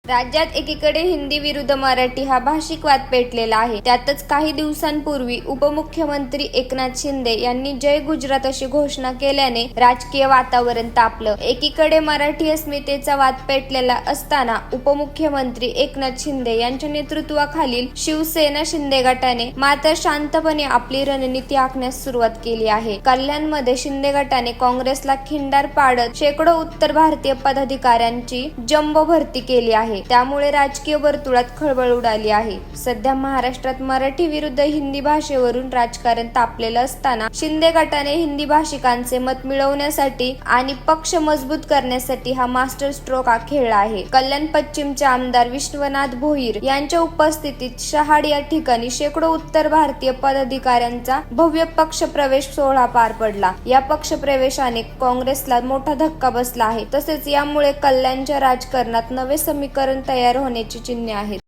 राज्यात एकीकडे हिंदी विरुद्ध मराठी हा भाषिक वाद पेटलेला आहे. त्यातच काही दिवसांपूर्वी उपमुख्यमंत्री एकनाथ शिंदे यांनी जय गुजरात अशी घोषणा केल्याने राजकीय वातावरण तापलं. एकीकडे मराठी अस्मितेचा वाद पेटलेला असताना उपमुख्यमंत्री एकनाथ शिंदे यांच्या नेतृत्वाखालील शिवसेना शिंदे गटाने मात्र शांतपणे आपली रणनीती आखण्यास सुरुवात केली आहे. कल्याणमध्ये शिंदे गटाने काँग्रेसला खिंडार पाडत शेकडो उत्तर भारतीय पदाधिकाऱ्यांची जंबो भरती केली आहे. त्यामुळे राजकीय वर्तुळात खळबळ उडाली आहे. सध्या महाराष्ट्रात मराठी विरुद्ध हिंदी भाषेवरून राजकारण तापलेलं असताना शिंदे गटाने हिंदी भाषिकांचे मत मिळवण्यासाठी आणि पक्ष मजबूत करण्यासाठी हा मास्टर स्ट्रोक खेळला आहे. कल्याण पश्चिमचे आमदार विश्वनाथ भोईर यांच्या उपस्थितीत शहाड या ठिकाणी शेकडो उत्तर भारतीय पदाधिकाऱ्यांचा भव्य पक्ष प्रवेश सोहळा पार पडला. या पक्ष प्रवेशाने काँग्रेसला मोठा धक्का बसला आहे. तसेच यामुळे कल्याणच्या राजकारणात नवे समीकरण तयार होण्याची चिन्हे आहेत.